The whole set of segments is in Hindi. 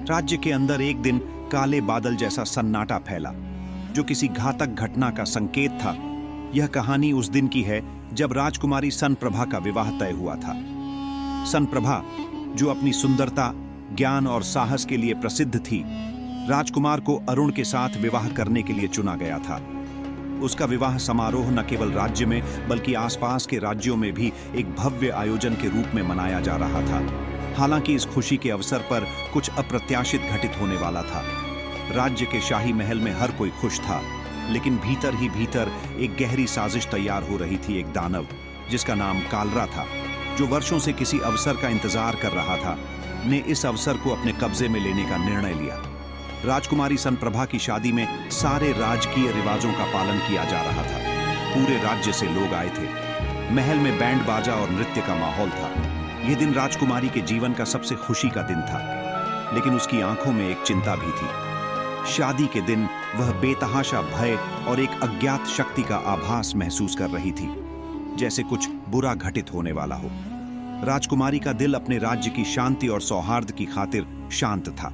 राज्य के अंदर एक दिन काले बादल जैसा सन्नाटा फैला, जो किसी घातक घटना का संकेत था। यह कहानी उस दिन की है जब राजकुमारी सनप्रभा का विवाह तय हुआ था। सनप्रभा, जो अपनी सुंदरता, ज्ञान और साहस के लिए प्रसिद्ध थी, राजकुमार को अरुण के साथ विवाह करने के लिए चुना गया था। उसका विवाह समारोह न केवल राज्य में बल्कि आसपास के राज्यों में भी एक भव्य आयोजन के रूप में मनाया जा रहा था। हालांकि इस खुशी के अवसर पर कुछ अप्रत्याशित घटित होने वाला था। राज्य के शाही महल में हर कोई खुश था, लेकिन भीतर ही भीतर एक गहरी साजिश तैयार हो रही थी। एक दानव, जिसका नाम कालरा था, जो वर्षों से किसी अवसर का इंतजार कर रहा था, ने इस अवसर को अपने कब्जे में लेने का निर्णय लिया। राजकुमारी सनप्रभा की शादी में सारे राजकीय रिवाजों का पालन किया जा रहा था। पूरे राज्य से लोग आए थे। महल में बैंड बाजा और नृत्य का माहौल था। यह दिन राजकुमारी के जीवन का सबसे खुशी का दिन था, लेकिन उसकी आंखों में एक चिंता भी थी। शादी के दिन वह बेतहाशा भय और एक अज्ञात शक्ति का आभास महसूस कर रही थी, जैसे कुछ बुरा घटित होने वाला हो। राजकुमारी का दिल अपने राज्य की शांति और सौहार्द की खातिर शांत था,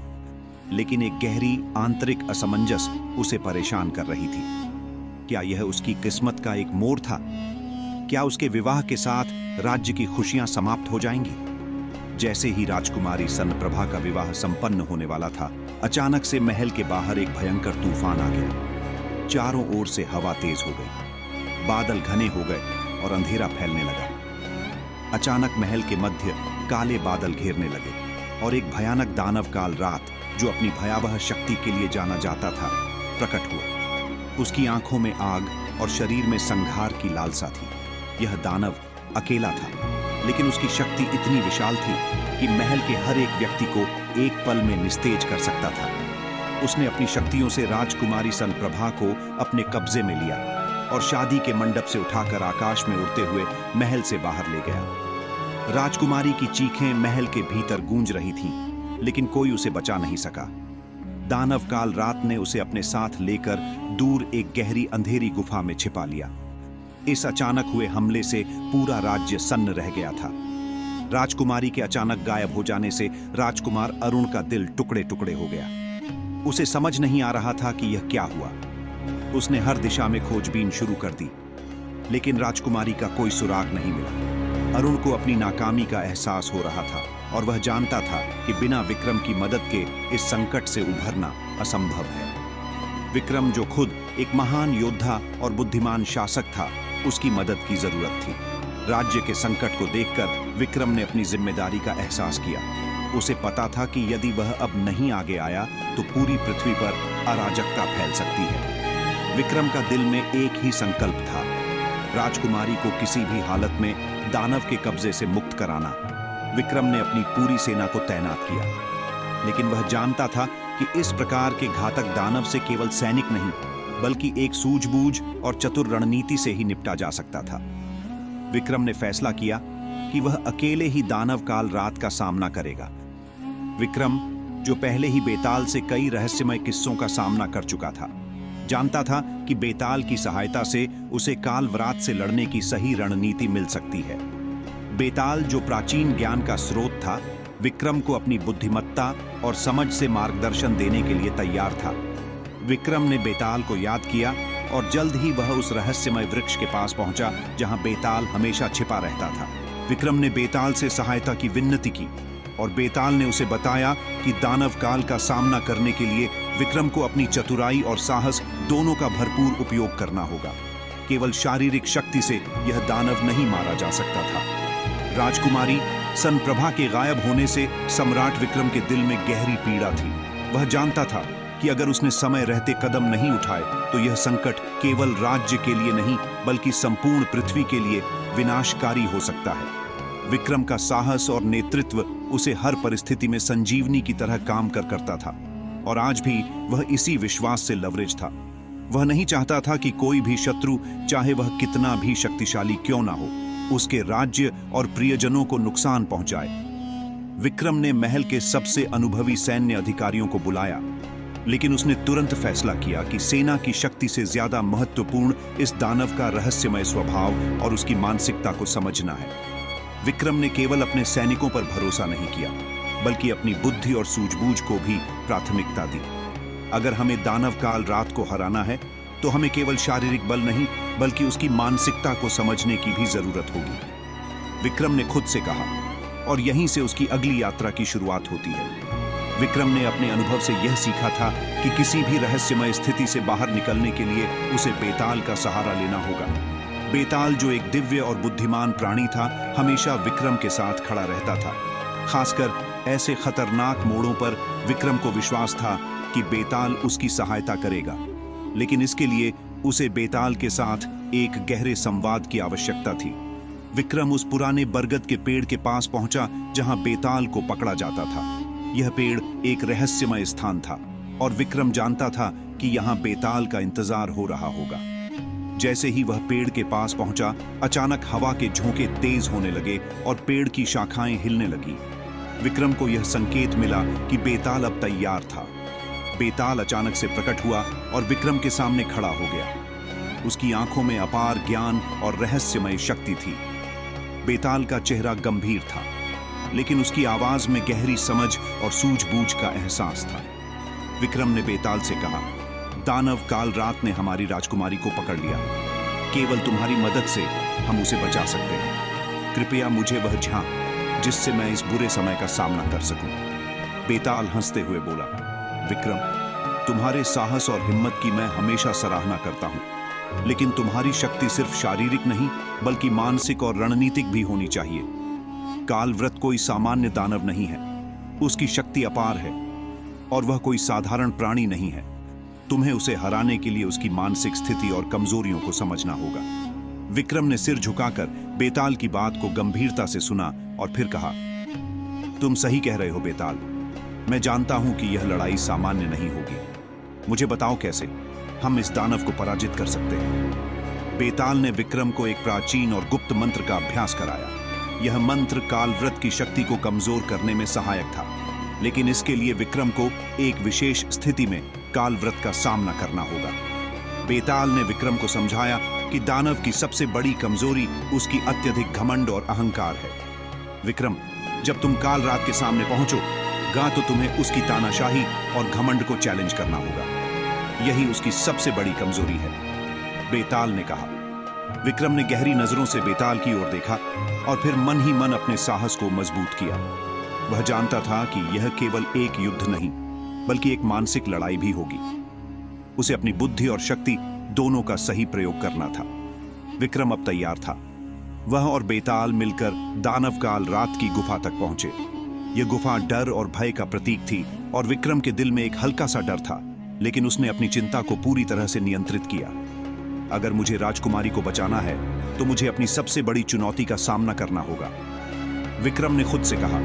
लेकिन एक गहरी आंतरिक असमंजस उसे परेशान कर रही थी। क्या यह उसकी किस्मत का एक मोड़ था? क्या उसके विवाह के साथ राज्य की खुशियां समाप्त हो जाएंगी? जैसे ही राजकुमारी सनप्रभा का विवाह संपन्न होने वाला था, अचानक से महल के बाहर एक भयंकर तूफान आ गया। चारों ओर से हवा तेज हो गई, बादल घने हो गए और अंधेरा फैलने लगा। अचानक महल के मध्य काले बादल घेरने लगे और एक भयानक दानव काल रात, जो अपनी भयावह शक्ति के लिए जाना जाता था, प्रकट हुआ। उसकी आंखों में आग और शरीर में संघार की लालसा थी। यह दानव अकेला था, लेकिन उसकी शक्ति इतनी विशाल थी कि महल के हर एक व्यक्ति को एक पल में निस्तेज कर सकता था। उसने अपनी शक्तियों से राजकुमारी सनप्रभा को अपने कब्जे में लिया और शादी के मंडप से उठाकर आकाश में उड़ते हुए महल से बाहर ले गया। राजकुमारी की चीखें महल के भीतर गूंज रही थीं, लेकिन कोई उसे बचा नहीं सका। दानव काल रात ने उसे अपने साथ लेकर दूर एक गहरी अंधेरी गुफा में छिपा लिया। इस अचानक हुए हमले से पूरा राज्य सन्न रह गया था। राजकुमारी के अचानक गायब हो जाने से राजकुमार अरुण का दिल टुकड़े टुकड़े हो गया। उसे समझ नहीं आ रहा था कि यह क्या हुआ। उसने हर दिशा में खोजबीन शुरू कर दी, लेकिन राजकुमारी का कोई सुराग नहीं मिला। अरुण को अपनी नाकामी का एहसास हो रहा था और वह जानता था कि बिना विक्रम की मदद के इस संकट से उभरना असंभव है। विक्रम, जो खुद एक महान योद्धा और बुद्धिमान शासक था, उसकी मदद की जरूरत थी। राज्य के संकट को देखकर विक्रम ने अपनी जिम्मेदारी का एहसास किया। उसे पता था कि यदि वह अब नहीं आगे आया तो पूरी पृथ्वी पर अराजकता फैल सकती है। विक्रम का दिल में एक ही संकल्प था, राजकुमारी को किसी भी हालत में दानव के कब्जे से मुक्त कराना। विक्रम ने अपनी पूरी सेना को तैनात किया, लेकिन वह जानता था कि इस प्रकार के घातक दानव से केवल सैनिक नहीं, बल्कि एक सूझबूझ और चतुर रणनीति से ही निपटा जा सकता था। विक्रम ने फैसला किया कि वह अकेले ही दानव काल रात का सामना करेगा। विक्रम, जो पहले ही बेताल से कई रहस्यमय किस्सों का सामना कर चुका था, जानता था कि बेताल की सहायता से उसे कालव्रात से लड़ने की सही रणनीति मिल सकती है। बेताल, जो प्राचीन ज्ञान का स्रोत था, विक्रम को अपनी बुद्धिमत्ता और समझ से मार्गदर्शन देने के लिए तैयार था। विक्रम ने बेताल को याद किया और जल्द ही वह उस रहस्यमय वृक्ष के पास पहुंचा जहां बेताल हमेशा छिपा रहता था। विक्रम ने बेताल से सहायता की विनती की और बेताल ने उसे बताया कि दानव काल का सामना करने के लिए विक्रम को अपनी चतुराई और साहस दोनों का भरपूर उपयोग करना होगा। केवल शारीरिक शक्ति से यह दानव नहीं मारा जा सकता था। राजकुमारी सनप्रभा के गायब होने से सम्राट विक्रम के दिल में गहरी पीड़ा थी। वह जानता था कि अगर उसने समय रहते कदम नहीं उठाए तो यह संकट केवल राज्य के लिए नहीं बल्कि संपूर्ण पृथ्वी के लिए विनाशकारी हो सकता है। विक्रम का साहस और नेतृत्व उसे हर परिस्थिति में संजीवनी की तरह काम करता था और आज भी वह इसी विश्वास से लवरेज था। वह नहीं चाहता था कि कोई भी शत्रु, चाहे वह कितना भी शक्तिशाली क्यों ना हो, उसके राज्य और प्रियजनों को नुकसान पहुंचाए। विक्रम ने महल के सबसे अनुभवी सैन्य अधिकारियों को बुलाया, लेकिन उसने तुरंत फैसला किया कि सेना की शक्ति से ज्यादा महत्वपूर्ण इस दानव का रहस्यमय स्वभाव और उसकी मानसिकता को समझना है। विक्रम ने केवल अपने सैनिकों पर भरोसा नहीं किया, बल्कि अपनी बुद्धि और सूझबूझ को भी प्राथमिकता दी। अगर हमें दानव काल रात को हराना है तो हमें केवल शारीरिक बल नहीं बल्कि उसकी मानसिकता को समझने की भी जरूरत होगी। विक्रम ने खुद से कहा, और यहीं से उसकी अगली यात्रा की शुरुआत होती है। विक्रम ने अपने अनुभव से यह सीखा था कि किसी भी रहस्यमय स्थिति से बाहर निकलने के लिए उसे बेताल का सहारा लेना होगा। बेताल, जो एक दिव्य और बुद्धिमान प्राणी था, हमेशा विक्रम के साथ खड़ा रहता था। खासकर ऐसे खतरनाक मोड़ों पर विक्रम को विश्वास था कि बेताल उसकी सहायता करेगा, लेकिन इसके लिए उसे बेताल के साथ एक गहरे संवाद की आवश्यकता थी। विक्रम उस पुराने बरगद के पेड़ के पास पहुंचा जहां बेताल को पकड़ा जाता था। यह पेड़ एक रहस्यमय स्थान था और विक्रम जानता था कि यहां बेताल का इंतजार हो रहा होगा। जैसे ही वह पेड़ के पास पहुंचा, अचानक हवा के झोंके तेज होने लगे और पेड़ की शाखाएं हिलने लगी। विक्रम को यह संकेत मिला कि बेताल अब तैयार था। बेताल अचानक से प्रकट हुआ और विक्रम के सामने खड़ा हो गया। उसकी आंखों में अपार ज्ञान और रहस्यमय शक्ति थी। बेताल का चेहरा गंभीर था, लेकिन उसकी आवाज में गहरी समझ और सूझबूझ का एहसास था। विक्रम ने बेताल से कहा, दानव काल रात ने हमारी राजकुमारी को पकड़ लिया है। केवल तुम्हारी मदद से हम उसे बचा सकते हैं। कृपया मुझे वह झांक जिससे मैं इस बुरे समय का सामना कर सकूं। बेताल हंसते हुए बोला, विक्रम, तुम्हारे साहस और हिम्मत की मैं हमेशा सराहना करता हूं, लेकिन तुम्हारी शक्ति सिर्फ शारीरिक नहीं बल्कि मानसिक और रणनीतिक भी होनी चाहिए। कालव्रत कोई सामान्य दानव नहीं है, उसकी शक्ति अपार है और वह कोई साधारण प्राणी नहीं है। तुम्हें उसे हराने के लिए उसकी मानसिक स्थिति और कमजोरियों को समझना होगा। विक्रम ने सिर झुकाकर बेताल की बात को गंभीरता से सुना और फिर कहा, तुम सही कह रहे हो बेताल, मैं जानता हूं कि यह लड़ाई सामान्य नहीं होगी। मुझे बताओ कैसे हम इस दानव को पराजित कर सकते हैं। बेताल ने विक्रम को एक प्राचीन और गुप्त मंत्र का अभ्यास कराया। यह मंत्र कालव्रत की शक्ति को कमजोर करने में सहायक था, लेकिन इसके लिए विक्रम को एक विशेष स्थिति में कालव्रत का सामना करना होगा। बेताल ने विक्रम को समझाया कि दानव की सबसे बड़ी कमजोरी उसकी अत्यधिक घमंड और अहंकार है। विक्रम, जब तुम काल रात के सामने पहुंचोगा तो तुम्हें उसकी तानाशाही और घमंड को चैलेंज करना होगा। यही उसकी सबसे बड़ी कमजोरी है, बेताल ने कहा। विक्रम ने गहरी नजरों से बेताल की ओर देखा और फिर मन ही मन अपने साहस को मजबूत किया। वह जानता था कि यह केवल एक युद्ध नहीं बल्कि एक मानसिक लड़ाई भी होगी। उसे अपनी बुद्धि और शक्ति दोनों का सही प्रयोग करना था। विक्रम अब तैयार था। वह और बेताल मिलकर दानव काल रात की गुफा तक पहुंचे। यह गुफा डर और भय का प्रतीक थी और विक्रम के दिल में एक हल्का सा डर था, लेकिन उसने अपनी चिंता को पूरी तरह से नियंत्रित किया। अगर मुझे राजकुमारी को बचाना है तो मुझे अपनी सबसे बड़ी चुनौती का सामना करना होगा, विक्रम ने खुद से कहा।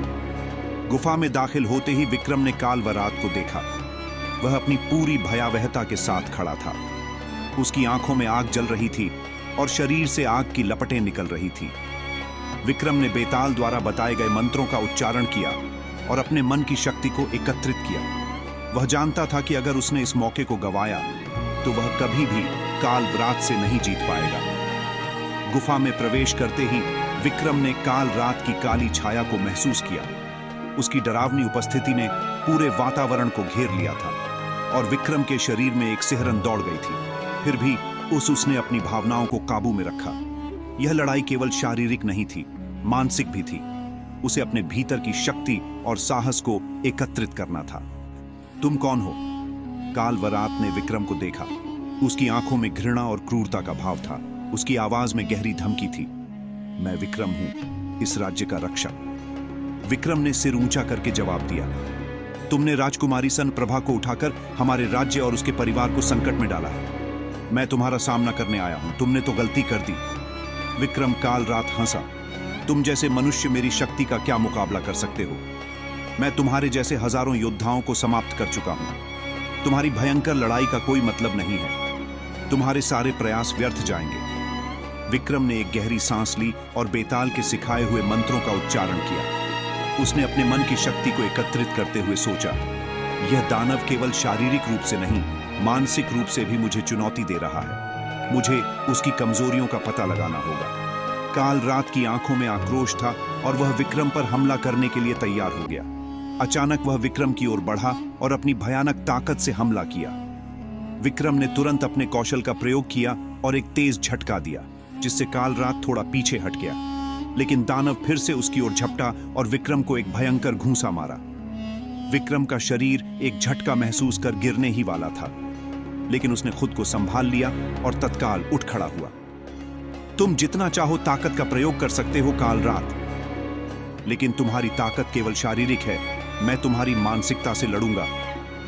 गुफा में दाखिल होते ही विक्रम ने कालवरात को देखा। वह अपनी पूरी भयावहता के साथ खड़ा था। उसकी आंखों में आग जल रही थी और शरीर से आग की लपटें निकल रही थी। विक्रम ने बेताल द्वारा बताए गए मंत्रों का उच्चारण किया और अपने मन की शक्ति को एकत्रित किया। वह जानता था कि अगर उसने इस मौके को गंवाया तो वह कभी भी कालव्रात से नहीं जीत पाएगा। गुफा में प्रवेश करते ही विक्रम ने काल रात की काली छाया को महसूस किया। उसकी डरावनी उपस्थिति ने पूरे वातावरण को घेर लिया था और विक्रम के शरीर में एक सिहरन दौड़ गई थी। फिर भी उसने अपनी भावनाओं को काबू में रखा। यह लड़ाई केवल शारीरिक नहीं थी, मानसिक भी थी। उसे अपने भीतर की शक्ति और साहस को एकत्रित करना था। तुम कौन हो? कालवरात ने विक्रम को देखा। उसकी आंखों में घृणा और क्रूरता का भाव था। उसकी आवाज में गहरी धमकी थी। मैं विक्रम हूं, इस राज्य का रक्षक। विक्रम ने सिर ऊंचा करके जवाब दिया, तुमने राजकुमारी सन प्रभा को उठाकर हमारे राज्य और उसके परिवार को संकट में डाला है। मैं तुम्हारा सामना करने आया हूं, तुमने तो गलती कर दी। विक्रम काल रात हंसा। तुम जैसे मनुष्य मेरी शक्ति का क्या मुकाबला कर सकते हो? मैं तुम्हारे जैसे हजारों योद्धाओं को समाप्त कर चुका हूं। तुम्हारी भयंकर लड़ाई का कोई मतलब नहीं है। तुम्हारे सारे प्रयास व्यर्थ जाएंगे। विक्रम ने एक गहरी सांस ली और बेताल के सिखाए हुए मंत्रों का उच्चारण किया। उसने अपने मन की शक्ति को एकत्रित करते हुए सोचा, यह दानव केवल शारीरिक रूप से नहीं, मानसिक रूप से भी मुझे चुनौती दे रहा है। मुझे उसकी कमजोरियों का पता लगाना होगा। काल रात की आंखों में आक्रोश था और वह विक्रम पर हमला करने के लिए तैयार हो गया। अचानक वह विक्रम की ओर बढ़ा और अपनी भयानक ताकत से हमला किया। विक्रम ने तुरंत अपने कौशल का प्रयोग किया और एक तेज झटका दिया, जिससे कालरात थोड़ा पीछे हट गया। लेकिन दानव फिर से उसकी ओर झपटा और विक्रम को एक भयंकर घूंसा मारा। विक्रम का शरीर एक झटका महसूस कर गिरने ही वाला था, लेकिन उसने खुद को संभाल लिया और तत्काल उठ खड़ा हुआ। तुम जितना चाहो ताकत का प्रयोग कर सकते हो कालरात, लेकिन तुम्हारी ताकत केवल शारीरिक है। मैं तुम्हारी मानसिकता से लड़ूंगा।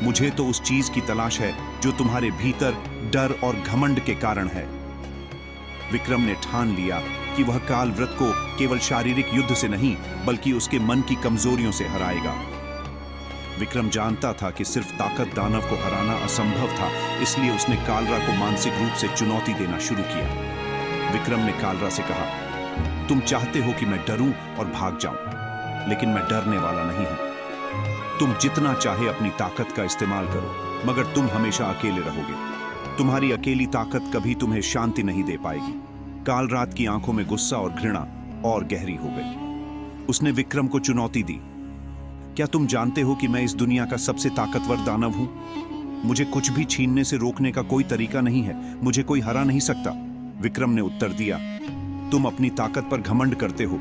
मुझे तो उस चीज की तलाश है जो तुम्हारे भीतर डर और घमंड के कारण है। विक्रम ने ठान लिया कि वह कालव्रत को केवल शारीरिक युद्ध से नहीं, बल्कि उसके मन की कमजोरियों से हराएगा। विक्रम जानता था कि सिर्फ ताकत दानव को हराना असंभव था, इसलिए उसने कालरा को मानसिक रूप से चुनौती देना शुरू किया। विक्रम ने कालरा से कहा, तुम चाहते हो कि मैं डरूं और भाग जाऊं, लेकिन मैं डरने वाला नहीं हूं। तुम जितना चाहे अपनी ताकत का इस्तेमाल करो, मगर तुम हमेशा अकेले रहोगे। तुम्हारी अकेली ताकत कभी तुम्हें शांति नहीं दे पाएगी। कालरात की आंखों में गुस्सा और घृणा और गहरी हो गई। उसने विक्रम को चुनौती दी, क्या तुम जानते हो कि मैं इस दुनिया का सबसे ताकतवर दानव हूं? मुझे कुछ भी छीनने से रोकने का कोई तरीका नहीं है। मुझे कोई हरा नहीं सकता। विक्रम ने उत्तर दिया, तुम अपनी ताकत पर घमंड करते हो,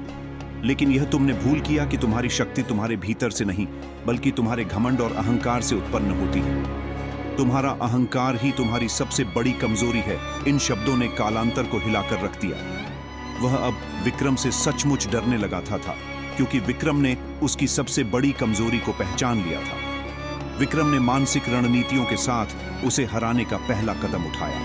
लेकिन यह तुमने भूल किया कि तुम्हारी शक्ति तुम्हारे भीतर से नहीं, बल्कि तुम्हारे घमंड और अहंकार से उत्पन्न होती है। तुम्हारा अहंकार ही तुम्हारी सबसे बड़ी कमजोरी है। इन शब्दों ने कालांतर को हिलाकर रख दिया। वह अब विक्रम से सचमुच डरने लगा था, क्योंकि विक्रम ने उसकी सबसे बड़ी कमजोरी को पहचान लिया था। विक्रम ने मानसिक रणनीतियों के साथ उसे हराने का पहला कदम उठाया।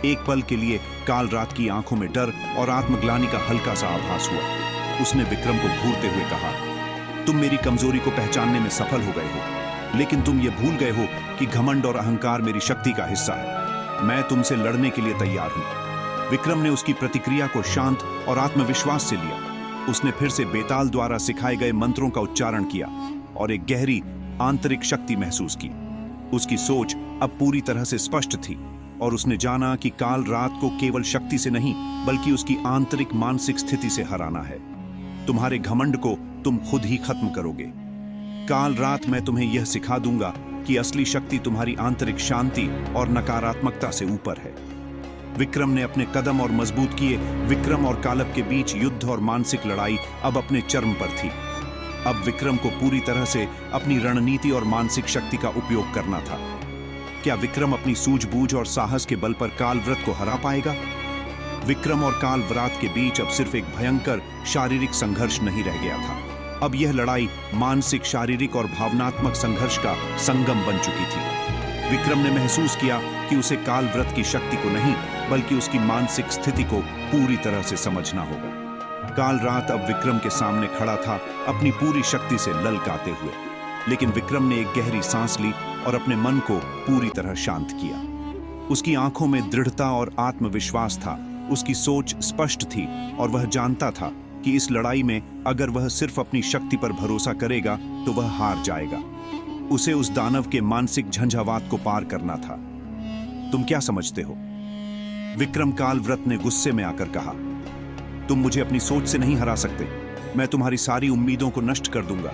एक पल के लिए कालरात की आंखों में डर और आत्मग्लानि का हल्का सा आभास हुआ। उसने विक्रम को घूरते हुए कहा, तुम मेरी कमजोरी को पहचानने में सफल हो गए हो, लेकिन तुम ये भूल गए हो कि घमंड और अहंकार मेरी शक्ति का हिस्सा है। मैं तुमसे लड़ने के लिए तैयार हूं। विक्रम ने उसकी प्रतिक्रिया को शांत और आत्मविश्वास से लिया। उसने फिर से बेताल द्वारा सिखाए गए मंत्रों का उच्चारण किया और एक गहरी आंतरिक शक्ति महसूस की। उसकी सोच अब पूरी तरह से स्पष्ट थी और उसने जाना कि कालरात को केवल शक्ति से नहीं, बल्कि उसकी आंतरिक मानसिक स्थिति से हराना है। तुम्हारे घमंड को तुम खुद ही खत्म करोगे। कालरात मैं तुम्हें यह सिखा दूंगा कि असली शक्ति तुम्हारी आंतरिक शांति और नकारात्मकता से ऊपर है। विक्रम ने अपने कदम और मजबूत किए। विक्रम और कालब के बीच युद्ध और मानसिक लड़ाई अब अपने चरम पर थी। अब विक्रम को पूरी तरह से अपनी रणनीति और मानसिक शक्ति का उपयोग करना था। क्या विक्रम अपनी सूझबूझ और साहस के बल पर कालव्रत को हरा पाएगा? विक्रम और कालव्रत के बीच अब सिर्फ एक भयंकर शारीरिक संघर्ष नहीं रह गया था। अब यह लड़ाई मानसिक, शारीरिक और भावनात्मक संघर्ष का संगम बन चुकी थी। विक्रम ने महसूस किया कि उसे कालव्रत की शक्ति को नहीं, बल्कि उसकी मानसिक स्थिति को पूरी तरह से समझना होगा। कालरात अब विक्रम के सामने खड़ा था, अपनी पूरी शक्ति से ललकाते हुए। लेकिन विक्रम ने एक गहरी सांस ली और अपने मन को पूरी तरह शांत किया। उसकी आंखों में दृढ़ता और आत्मविश्वास था। उसकी सोच स्पष्ट थी और वह जानता था कि इस लड़ाई में अगर वह सिर्फ अपनी शक्ति पर भरोसा करेगा तो वह हार जाएगा। उसे उस दानव के मानसिक झंझावात को पार करना था। तुम क्या समझते हो? विक्रम कालव्रत ने गुस्से में आकर कहा, तुम मुझे अपनी सोच से नहीं हरा सकते। मैं तुम्हारी सारी उम्मीदों को नष्ट कर दूंगा।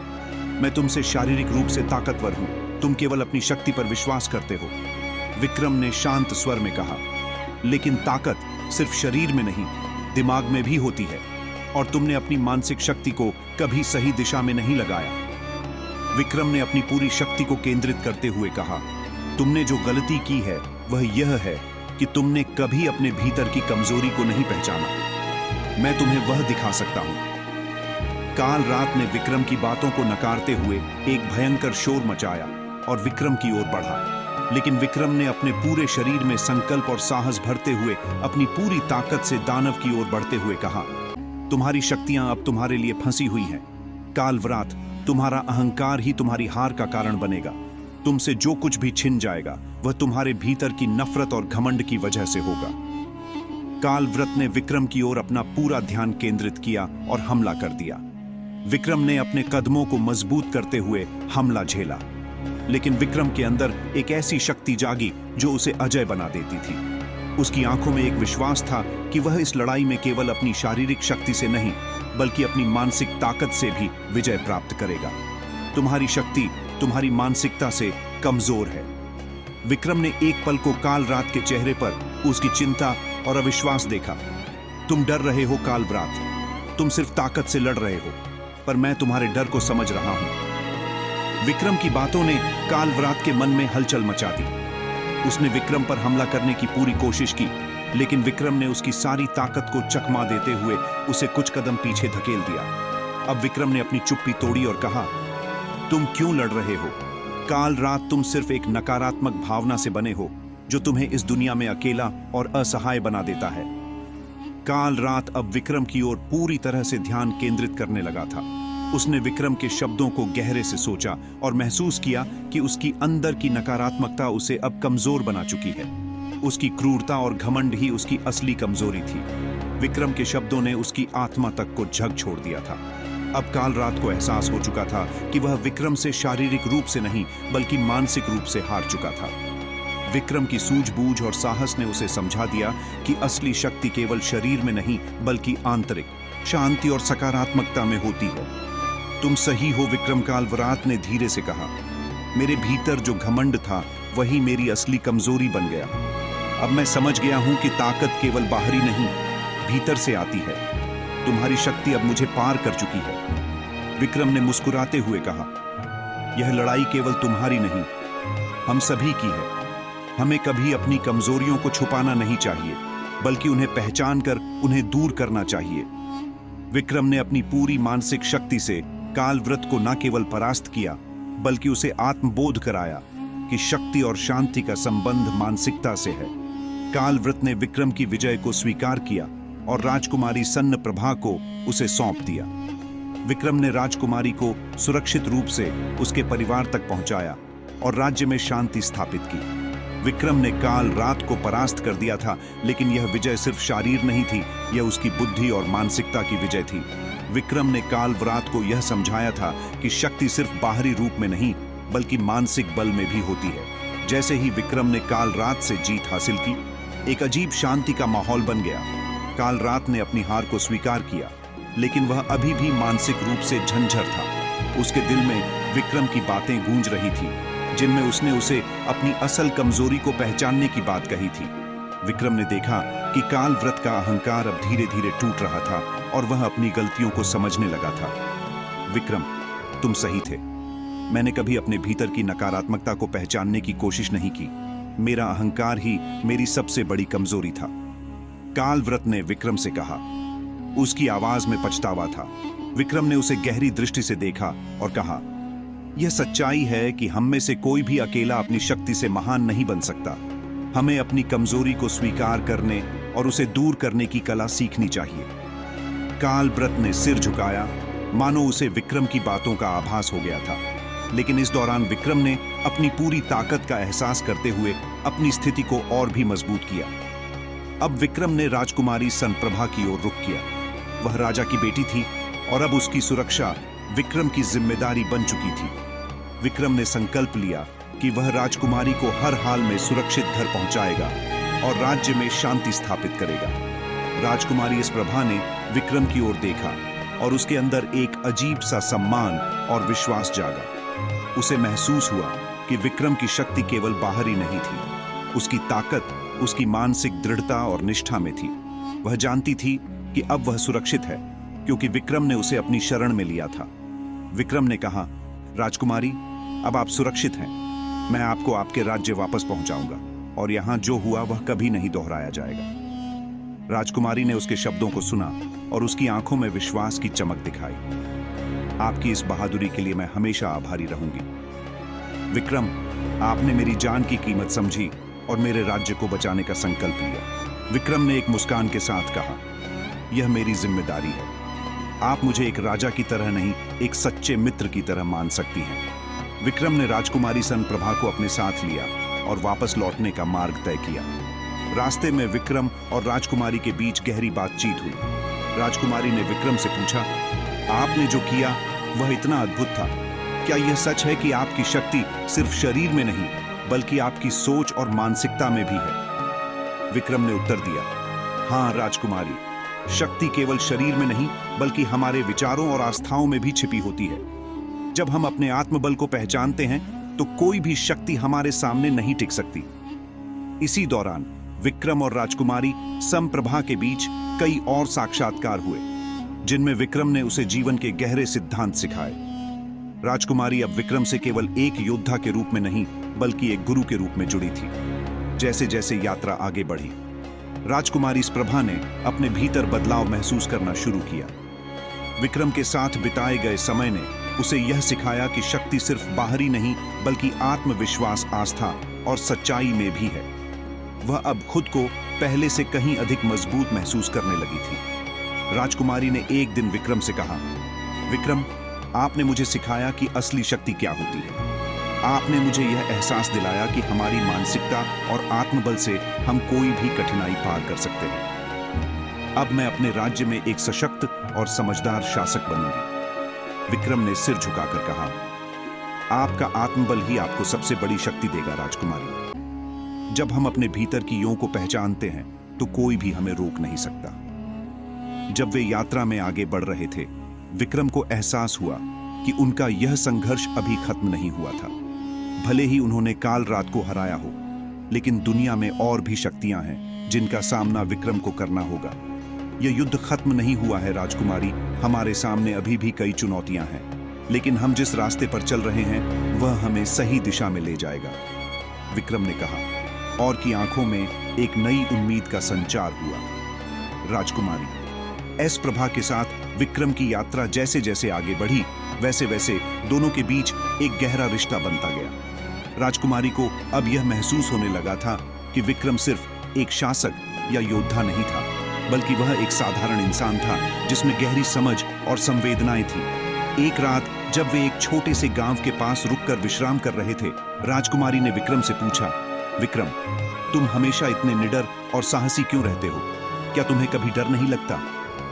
मैं तुमसे शारीरिक रूप से ताकतवर हूं, तुम केवल अपनी शक्ति पर विश्वास करते हो। विक्रम ने शांत स्वर में कहा, लेकिन ताकत सिर्फ शरीर में नहीं, दिमाग में भी होती है, और तुमने अपनी मानसिक शक्ति को कभी सही दिशा में नहीं लगाया। विक्रम ने अपनी पूरी शक्ति को केंद्रित करते हुए कहा, तुमने जो गलती की है वह यह है कि तुमने कभी अपने भीतर की कमजोरी को नहीं पहचाना। मैं तुम्हें वह दिखा सकता हूं। कालरात ने विक्रम की बातों को नकारते हुए एक भयंकर शोर मचाया और विक्रम की ओर बढ़ा। लेकिन विक्रम ने अपने पूरे शरीर में संकल्प और साहस भरते हुए अपनी पूरी ताकत से दानव की ओर बढ़ते हुए कहा, तुम्हारी शक्तियां अब तुम्हारे लिए फंसी हुई हैं। कालव्रत, तुम्हारा अहंकार ही तुम्हारी हार का कारण बनेगा। तुमसे जो कुछ भी छिन जाएगा वह तुम्हारे भीतर की नफरत और घमंड की वजह से होगा। कालव्रत ने विक्रम की ओर अपना पूरा ध्यान केंद्रित किया और हमला कर दिया। विक्रम ने अपने कदमों को मजबूत करते हुए हमला झेला, लेकिन विक्रम के अंदर एक ऐसी शक्ति जागी जो उसे अजय बना देती थी। उसकी आंखों में एक विश्वास था कि वह इस लड़ाई में केवल अपनी शारीरिक शक्ति से नहीं, बल्कि अपनी मानसिक ताकत से भी विजय प्राप्त करेगा। तुम्हारी शक्ति तुम्हारी मानसिकता से कमजोर है। विक्रम ने एक पल को कालव्रात के चेहरे पर उसकी चिंता और अविश्वास देखा। तुम डर रहे हो कालव्रात, तुम सिर्फ ताकत से लड़ रहे हो, पर मैं तुम्हारे डर को समझ रहा हूं। विक्रम की बातों ने कालव्रात के मन में हलचल मचा दी। उसने विक्रम पर हमला करने की पूरी कोशिश की, लेकिन विक्रम ने उसकी सारी ताकत को चकमा देते हुए उसे कुछ कदम पीछे धकेल दिया। अब विक्रम ने अपनी चुप्पी तोड़ी और कहा, तुम क्यों लड़ रहे हो? कालव्रात, तुम सिर्फ एक नकारात्मक भावना से बने हो जो तुम्हें इस दुनिया में अकेला और असहाय बना देता है। कालव्रात अब विक्रम की ओर पूरी तरह से ध्यान केंद्रित करने लगा था। उसने विक्रम के शब्दों को गहरे से सोचा और महसूस किया कि उसकी अंदर की नकारात्मकता उसे अब कमजोर बना चुकी है। उसकी क्रूरता और घमंड ही उसकी असली कमजोरी थी। विक्रम के शब्दों ने उसकी आत्मा तक को झकझोर दिया था। अब कालव्रात को एहसास हो चुका था कि वह विक्रम से शारीरिक रूप से नहीं बल्कि मानसिक रूप से हार चुका था। विक्रम की सूझबूझ और साहस ने उसे समझा दिया कि असली शक्ति केवल शरीर में नहीं बल्कि आंतरिक शांति और सकारात्मकता में होती है। तुम सही हो विक्रम, कालव्रात ने धीरे से कहा। मेरे भीतर जो घमंड था वही मेरी असली कमजोरी बन गया। अब मैं समझ गया हूं कि ताकत केवल बाहरी नहीं, भीतर से आती है। तुम्हारी शक्ति अब मुझे पार कर चुकी है। विक्रम ने मुस्कुराते हुए कहा, यह लड़ाई केवल तुम्हारी नहीं, हम सभी की है। हमें कभी अपनी कमजोरियों को छुपाना नहीं चाहिए, बल्कि उन्हें पहचान कर उन्हें दूर करना चाहिए। विक्रम ने अपनी पूरी मानसिक शक्ति से कालव्रत को न केवल परास्त किया, बल्कि उसे आत्मबोध कराया कि शक्ति और शांति का संबंध मानसिकता से है। कालव्रत ने विक्रम की विजय को स्वीकार किया और राजकुमारी सन्नप्रभा को उसे सौंप दिया। विक्रम ने राजकुमारी को सुरक्षित रूप से उसके परिवार तक पहुंचाया और राज्य में शांति स्थापित की। विक्रम ने कालव्रात को परास्त कर दिया था, लेकिन यह विजय सिर्फ शारीर नहीं थी, यह उसकी बुद्धि और मानसिकता की विजय थी। विक्रम ने कालव्रात को यह समझाया था कि शक्ति सिर्फ बाहरी रूप में नहीं बल्कि मानसिक बल में भी होती है। जैसे ही विक्रम ने कालव्रात से जीत हासिल की, एक अजीब शांति का माहौल बन गया। कालव्रात ने अपनी हार को स्वीकार किया, लेकिन वह अभी भी मानसिक रूप से झंझर था। उसके दिल में विक्रम की बातें गूंज रही थी, जिनमें उसने उसे अपनी असल कमजोरी को पहचानने की बात कही थी। विक्रम ने देखा कि कालव्रत का अहंकार अब धीरे धीरे टूट रहा था और वह अपनी गलतियों को समझने लगा था। विक्रम, तुम सही थे। मैंने कभी अपने भीतर की नकारात्मकता को पहचानने की कोशिश नहीं की। मेरा अहंकार ही मेरी सबसे बड़ी कमजोरी था। कालव्रत ने विक्रम से कहा। उसकी आवाज में पछतावा था। विक्रम ने उसे गहरी दृष्टि से देखा और कहा, यह सच्चाई है कि हम में से कोई भी अकेला अपनी शक्ति से महान नहीं बन सकता। हमें अपनी कमजोरी को स्वीकार करने और उसे दूर करने की कला सीखनी चाहिए। कालव्रत ने सिर झुकाया, मानो उसे विक्रम की बातों का आभास हो गया था। लेकिन इस दौरान विक्रम ने अपनी पूरी ताकत का एहसास करते हुए अपनी स्थिति को और भी मजबूत किया। अब विक्रम ने राजकुमारी सन्नप्रभा की ओर रुख किया। वह राजा की बेटी थी और अब उसकी सुरक्षा विक्रम की जिम्मेदारी बन चुकी थी। विक्रम ने संकल्प लिया कि वह राजकुमारी को हर हाल में सुरक्षित घर पहुंचाएगा और राज्य में शांति स्थापित करेगा। राजकुमारी इस प्रभा ने विक्रम की ओर देखा और उसके अंदर एक अजीब सा सम्मान और विश्वास जागा। उसे महसूस हुआ कि विक्रम की शक्ति केवल बाहरी नहीं थी, उसकी ताकत उसकी मानसिक दृढ़ता और निष्ठा में थी। वह जानती थी कि अब वह सुरक्षित है, क्योंकि विक्रम ने उसे अपनी शरण में लिया था। विक्रम ने कहा, राजकुमारी, अब आप सुरक्षित हैं। मैं आपको आपके राज्य वापस पहुंचाऊंगा और यहां जो हुआ वह कभी नहीं दोहराया जाएगा। राजकुमारी ने उसके शब्दों को सुना और उसकी आंखों में विश्वास की चमक दिखाई। आपकी इस बहादुरी के लिए मैं हमेशा आभारी रहूंगी। विक्रम, आपने मेरी जान की कीमत समझी और मेरे राज्य को बचाने का संकल्प लिया। विक्रम ने एक मुस्कान के साथ कहा, यह मेरी जिम्मेदारी है। आप मुझे एक राजा की तरह नहीं, एक सच्चे मित्र की तरह मान सकती हैं। विक्रम ने राजकुमारी सन्नप्रभा को अपने साथ लिया और वापस लौटने का मार्ग तय किया। रास्ते में विक्रम और राजकुमारी के बीच गहरी बातचीत हुई। राजकुमारी ने विक्रम से पूछा, आपने जो किया वह इतना अद्भुत था। क्या यह सच है कि आपकी शक्ति सिर्फ शरीर में नहीं बल्कि आपकी सोच और मानसिकता में भी है? विक्रम ने उत्तर दिया, हाँ राजकुमारी, शक्ति केवल शरीर में नहीं बल्कि हमारे विचारों और आस्थाओं में भी छिपी होती है। जब हम अपने आत्मबल को पहचानते हैं तो कोई भी शक्ति हमारे सामने नहीं टिक सकती। इसी दौरान विक्रम और राजकुमारी संप्रभा के बीच कई और साक्षात्कार हुए, जिनमें विक्रम ने उसे जीवन के गहरे सिद्धांत सिखाए। राजकुमारी अब विक्रम से केवल एक योद्धा के रूप में नहीं, बल्कि एक गुरु के रूप में जुड़ी थी। जैसे जैसे यात्रा आगे बढ़ी, राजकुमारी स्प्रभा ने अपने भीतर बदलाव महसूस करना शुरू किया। विक्रम के साथ बिताए गए समय ने उसे यह सिखाया कि शक्ति सिर्फ बाहरी नहीं, बल्कि आत्मविश्वास, आस्था और सच्चाई में भी है। वह अब खुद को पहले से कहीं अधिक मजबूत महसूस करने लगी थी। राजकुमारी ने एक दिन विक्रम से कहा, विक्रम, आपने मुझे सिखाया कि असली शक्ति क्या होती है। आपने मुझे यह एहसास दिलाया कि हमारी मानसिकता और आत्मबल से हम कोई भी कठिनाई पार कर सकते हैं। अब मैं अपने राज्य में एक सशक्त और समझदार शासक बनूंगी। विक्रम ने सिर झुकाकर कहा, आपका आत्मबल ही आपको सबसे बड़ी शक्ति देगा राजकुमारी। जब हम अपने भीतर की यों को पहचानते हैं तो कोई भी हमें रोक नहीं सकता। जब वे यात्रा में आगे बढ़ रहे थे, विक्रम को एहसास हुआ कि उनका यह संघर्ष अभी खत्म नहीं हुआ था। भले ही उन्होंने काल रात को हराया हो, लेकिन दुनिया में और भी शक्तियां हैं जिनका सामना विक्रम को करना होगा। यह युद्ध खत्म नहीं हुआ है राजकुमारी, हमारे सामने अभी भी कई चुनौतियां हैं, लेकिन हम जिस रास्ते पर चल रहे हैं वह हमें सही दिशा में ले जाएगा, विक्रम ने कहा, और की आंखों में एक नई उम्मीद का संचार हुआ। राजकुमारी स्प्रभा के साथ विक्रम की यात्रा जैसे जैसे आगे बढ़ी, वैसे वैसे दोनों के बीच एक गहरा रिश्ता बनता गया। राजकुमारी को अब यह महसूस होने लगा था कि विक्रम सिर्फ एक शासक या योद्धा नहीं था, बल्कि वह एक साधारण इंसान था जिसमें गहरी समझ और संवेदनाएं थी। एक रात जब वे एक छोटे से गांव के पास रुककर विश्राम कर रहे थे, राजकुमारी ने विक्रम से पूछा, विक्रम, तुम हमेशा इतने निडर और साहसी क्यों रहते हो? क्या तुम्हें कभी डर नहीं लगता?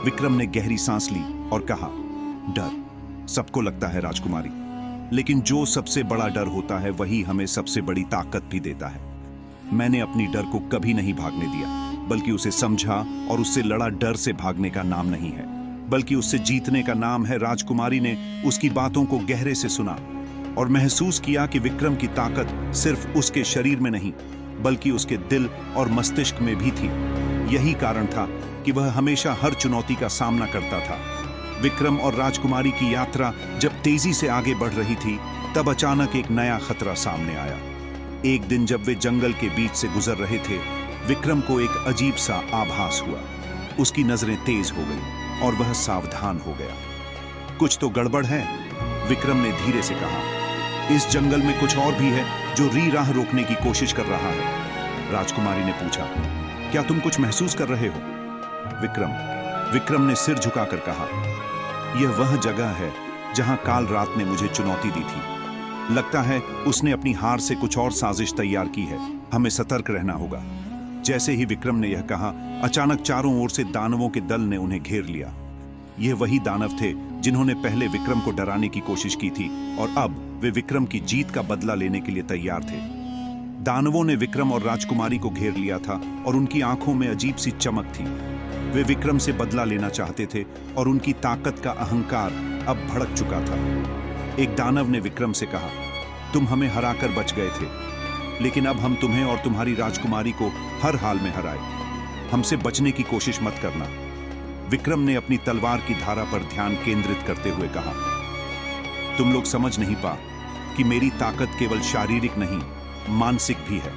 विक्रम ने गहरी सांस ली और कहा, डर सबको लगता है राजकुमारी, लेकिन जो सबसे बड़ा डर होता है वही हमें सबसे बड़ी ताकत भी देता है। मैंने अपनी डर को कभी नहीं भागने दिया, बल्कि उसे समझा और उससे लड़ा। डर से भागने का नाम नहीं है, बल्कि उससे जीतने का नाम है। राजकुमारी ने उसकी बातों को गहरे से सुना और महसूस किया कि विक्रम की ताकत सिर्फ उसके शरीर में नहीं, बल्कि उसके दिल और मस्तिष्क में भी थी। यही कारण था कि वह हमेशा हर चुनौती का सामना करता था। विक्रम और राजकुमारी की यात्रा जब तेजी से आगे बढ़ रही थी, तब अचानक एक नया खतरा सामने आया। एक दिन जब वे जंगल के बीच से गुजर रहे थे, विक्रम को एक अजीब सा आभास हुआ। उसकी नजरें तेज हो गई और वह सावधान हो गया। कुछ तो गड़बड़ है, विक्रम ने धीरे से कहा। इस जंगल में कुछ और भी है जो राह रोकने की कोशिश कर रहा है। राजकुमारी ने पूछा, क्या तुम कुछ महसूस कर रहे हो? विक्रम ने सिर झुकाकर कहा, यह वह जगह है जहां काल रात ने मुझे चुनौती दी थी। लगता है उसने अपनी हार से कुछ और साजिश तैयार की है। हमें सतर्क रहना होगा। जैसे ही विक्रम ने यह कहा, अचानक चारों ओर से दानवों के दल ने उन्हें घेर लिया। यह वही दानव थे जिन्होंने पहले विक्रम को डराने की कोशिश की थी, और अब वे विक्रम की जीत का बदला लेने के लिए तैयार थे। दानवों ने विक्रम और राजकुमारी को घेर लिया था और उनकी आंखों में अजीब सी चमक थी। वे विक्रम से बदला लेना चाहते थे और उनकी ताकत का अहंकार अब भड़क चुका था। एक दानव ने विक्रम से कहा, तुम हमें हराकर बच गए थे, लेकिन अब हम तुम्हें और तुम्हारी राजकुमारी को हर हाल में हराए। हमसे बचने की कोशिश मत करना। विक्रम ने अपनी तलवार की धारा पर ध्यान केंद्रित करते हुए कहा, तुम लोग समझ नहीं पा कि मेरी ताकत केवल शारीरिक नहीं, मानसिक भी है।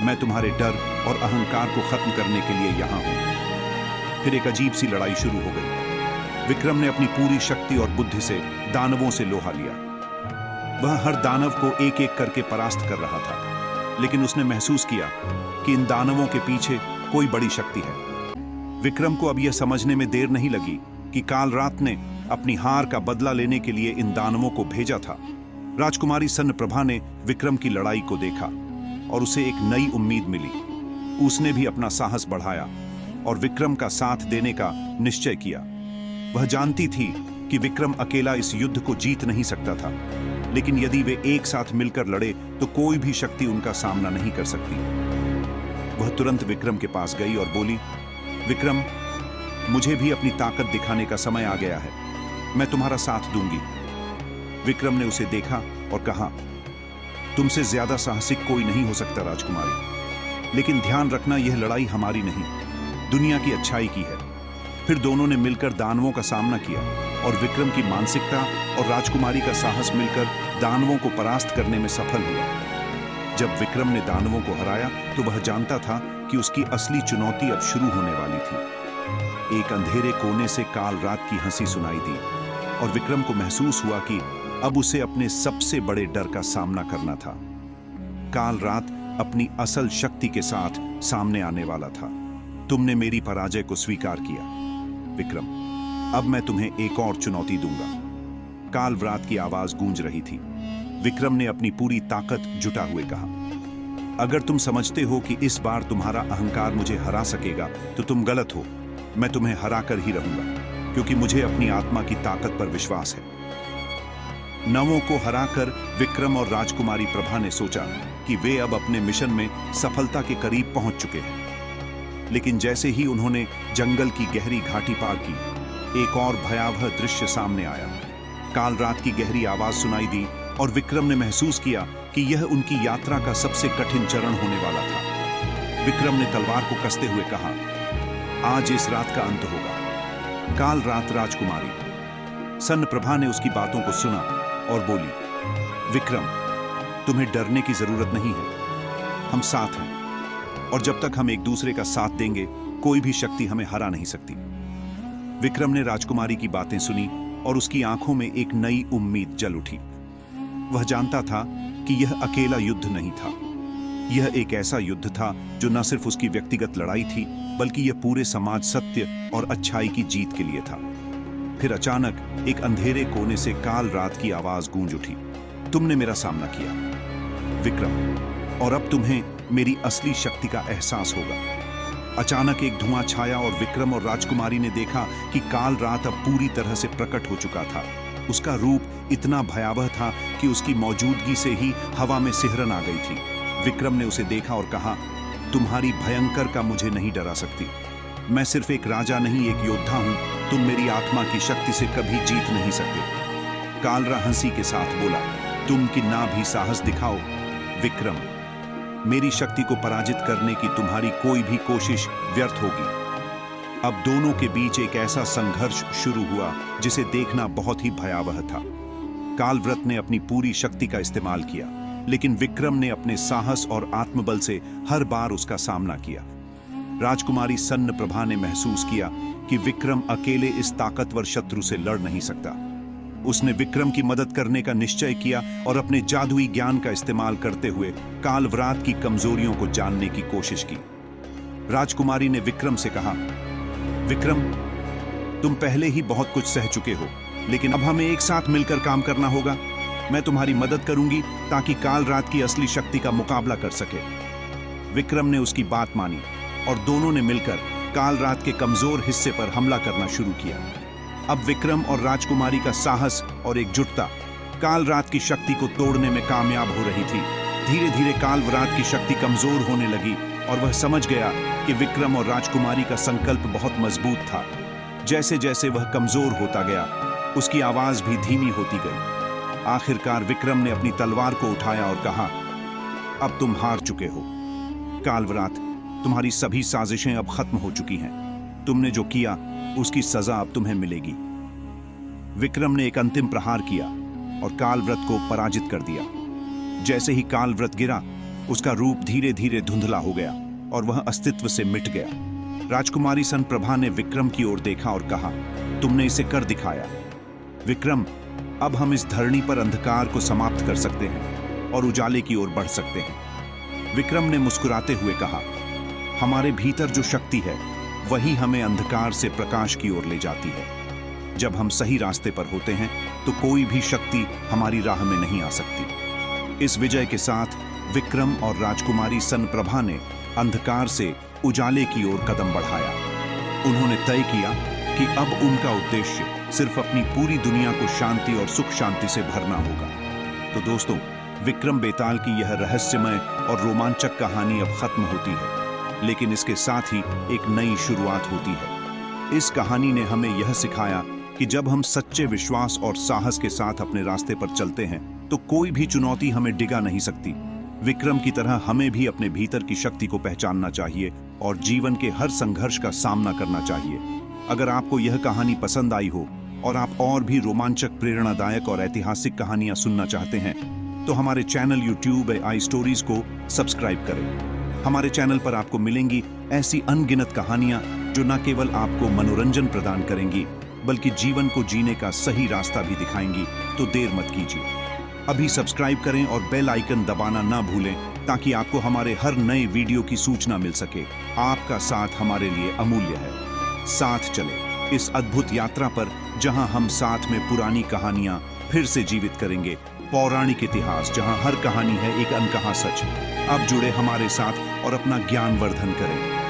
मैं तुम्हारे डर और अहंकार को खत्म करने के लिए यहां हूं। फिर एक अजीब सी लड़ाई शुरू हो गई। विक्रम ने अपनी पूरी शक्ति और बुद्धि से दानवों से लोहा लिया। वह हर दानव को एक एक करके परास्त कर रहा था, लेकिन उसने महसूस किया कि इन दानवों के पीछे कोई बड़ी शक्ति है। विक्रम को अब यह समझने में देर नहीं लगी कि काल रात ने अपनी हार का बदला लेने के लिए इन दानवों को भेजा था। राजकुमारी संप्रभा ने विक्रम की लड़ाई को देखा और उसे एक नई उम्मीद मिली। उसने भी अपना साहस बढ़ाया और विक्रम का साथ देने का निश्चय किया। वह जानती थी कि विक्रम अकेला इस युद्ध को जीत नहीं सकता था, लेकिन यदि वे एक साथ मिलकर लड़े तो कोई भी शक्ति उनका सामना नहीं कर सकती। वह तुरंत विक्रम के पास गई और बोली, विक्रम, मुझे भी अपनी ताकत दिखाने का समय आ गया है। मैं तुम्हारा साथ दूंगी। विक्रम ने उसे देखा और कहा, तुमसे ज्यादा साहसिक कोई नहीं हो सकता राजकुमारी, लेकिन ध्यान रखना यह लड़ाई हमारी नहीं, दुनिया की अच्छाई की है। फिर दोनों ने मिलकर दानवों का सामना किया और विक्रम की मानसिकता और राजकुमारी का साहस मिलकर दानवों को परास्त करने में सफल हुआ। जब विक्रम ने दानवों को हराया तो वह जानता था कि उसकी असली चुनौती अब शुरू होने वाली थी। एक अंधेरे कोने से काल रात की हंसी सुनाई दी और विक्रम को महसूस हुआ कि अब उसे अपने सबसे बड़े डर का सामना करना था। काल रात अपनी असल शक्ति के साथ सामने आने वाला था। तुमने मेरी पराजय को स्वीकार किया विक्रम, अब मैं तुम्हें एक और चुनौती दूंगा। काल रात की आवाज गूंज रही थी। विक्रम ने अपनी पूरी ताकत जुटा हुए कहा, अगर तुम समझते हो कि इस बार तुम्हारा अहंकार मुझे हरा सकेगा तो तुम गलत हो। मैं तुम्हें हरा कर ही रहूंगा, क्योंकि मुझे अपनी आत्मा की ताकत पर विश्वास है। नवों को हराकर विक्रम और राजकुमारी प्रभा ने सोचा कि वे अब अपने मिशन में सफलता के करीब पहुंच चुके हैं। लेकिन जैसे ही उन्होंने जंगल की गहरी घाटी पार की, एक और भयावह दृश्य सामने आया। काल रात की गहरी आवाज सुनाई दी और विक्रम ने महसूस किया कि यह उनकी यात्रा का सबसे कठिन चरण होने वाला था। विक्रम ने तलवार को कसते हुए कहा, आज इस रात का अंत होगा। काल रात राजकुमारी सन्न प्रभा ने उसकी बातों को सुना और बोली, विक्रम, तुम्हें डरने की जरूरत नहीं है, हम साथ हैं और जब तक हम एक दूसरे का साथ देंगे कोई भी शक्ति हमें हरा नहीं सकती। विक्रम ने राजकुमारी की बातें सुनी और उसकी आंखों में एक नई उम्मीद जल उठी। वह जानता था कि यह अकेला युद्ध नहीं था, यह एक ऐसा युद्ध था जो न सिर्फ उसकी व्यक्तिगत लड़ाई थी, बल्कि यह पूरे समाज सत्य और अच्छाई की जीत के लिए था। फिर अचानक एक अंधेरे कोने से काल रात की आवाज गूंज उठी, तुमने मेरा सामना किया विक्रम, और अब तुम्हें मेरी असली शक्ति का एहसास होगा। अचानक एक धुआं छाया और विक्रम और राजकुमारी ने देखा कि काल रात अब पूरी तरह से प्रकट हो चुका था। उसका रूप इतना भयावह था कि उसकी मौजूदगी से ही हवा में सिहरन आ गई थी। विक्रम ने उसे देखा और कहा, तुम्हारी भयंकर का मुझे नहीं डरा सकती। मैं सिर्फ एक राजा नहीं, एक योद्धा हूं। तुम मेरी आत्मा की शक्ति से कभी जीत नहीं सकते। कालरा हंसी के साथ बोला, तुम कि ना भी साहस दिखाओ विक्रम, मेरी शक्ति को पराजित करने की तुम्हारी कोई भी कोशिश व्यर्थ होगी। अब दोनों के बीच एक ऐसा संघर्ष शुरू हुआ जिसे देखना बहुत ही भयावह था। कालव्रत ने अपनी पूरी शक्ति का इस्तेमाल किया, लेकिन विक्रम ने अपने साहस और आत्मबल से हर बार उसका सामना किया। राजकुमारी सन्न प्रभा ने महसूस किया कि विक्रम अकेले इस ताकतवर शत्रु से लड़ नहीं सकता। उसने विक्रम की मदद करने का निश्चय किया और अपने जादुई ज्ञान का इस्तेमाल करते हुए कालव्रात की कमजोरियों को जानने की कोशिश की। राजकुमारी ने विक्रम से कहा, विक्रम, तुम पहले ही बहुत कुछ सह चुके हो, लेकिन अब हमें एक साथ मिलकर काम करना होगा। मैं तुम्हारी मदद करूंगी ताकि कालरात की असली शक्ति का मुकाबला कर सके। विक्रम ने उसकी बात मानी और दोनों ने मिलकर कालरात के कमजोर हिस्से पर हमला करना शुरू किया। अब विक्रम और राजकुमारी का साहस और एकजुटता कालरात की शक्ति को तोड़ने में कामयाब हो रही थी। धीरे धीरे कालरात की शक्ति कमजोर होने लगी और वह समझ गया कि विक्रम और राजकुमारी का संकल्प बहुत मजबूत था। जैसे जैसे वह कमजोर होता गया, उसकी आवाज भी धीमी होती गई। आखिरकार विक्रम ने अपनी तलवार को उठाया और कहा, अब तुम हार चुके हो कालरात, तुम्हारी सभी साजिशें अब खत्म हो चुकी हैं। तुमने जो किया उसकी सजा अब तुम्हें मिलेगी। विक्रम ने एक अंतिम प्रहार किया और कालव्रत को पराजित कर दिया। जैसे ही कालव्रत गिरा, उसका रूप धीरे धीरे धुंधला हो गया और वह अस्तित्व से मिट गया। राजकुमारी सन प्रभा ने विक्रम की ओर देखा और कहा, तुमने इसे कर दिखाया विक्रम, अब हम इस धरणी पर अंधकार को समाप्त कर सकते हैं और उजाले की ओर बढ़ सकते हैं। विक्रम ने मुस्कुराते हुए कहा, हमारे भीतर जो शक्ति है वही हमें अंधकार से प्रकाश की ओर ले जाती है। जब हम सही रास्ते पर होते हैं तो कोई भी शक्ति हमारी राह में नहीं आ सकती। इस विजय के साथ विक्रम और राजकुमारी सन प्रभा ने अंधकार से उजाले की ओर कदम बढ़ाया। उन्होंने तय किया कि अब उनका उद्देश्य सिर्फ अपनी पूरी दुनिया को शांति और सुख शांति से भरना होगा। तो दोस्तों, विक्रम बेताल की यह रहस्यमय और रोमांचक कहानी अब खत्म होती है, लेकिन इसके साथ ही एक नई शुरुआत होती है। इस कहानी ने हमें यह सिखाया कि जब हम सच्चे विश्वास और साहस के साथ अपने रास्ते पर चलते हैं तो कोई भी चुनौती हमें डिगा नहीं सकती। विक्रम की तरह हमें भी अपने भीतर की शक्ति को पहचानना चाहिए और जीवन के हर संघर्ष का सामना करना चाहिए। अगर आपको यह कहानी पसंद आई हो और आप और भी रोमांचक, प्रेरणादायक और ऐतिहासिक कहानियां सुनना चाहते हैं तो हमारे चैनल यूट्यूब आई स्टोरीज को सब्सक्राइब करें। हमारे चैनल पर आपको मिलेंगी ऐसी अनगिनत कहानियां जो न केवल आपको मनोरंजन प्रदान करेंगी बल्कि जीवन को जीने का सही रास्ता भी दिखाएंगी। तो देर मत कीजिए, अभी सब्सक्राइब करें और बेल आइकन दबाना ना भूलें ताकि आपको हमारे हर नए वीडियो की सूचना मिल सके। आपका साथ हमारे लिए अमूल्य है। साथ चले इस अद्भुत यात्रा पर जहां हम साथ में पुरानी कहानियां फिर से जीवित करेंगे। पौराणिक इतिहास जहां हर कहानी है एक अनकहा सच। अब जुड़े हमारे साथ और अपना ज्ञान वर्धन करें।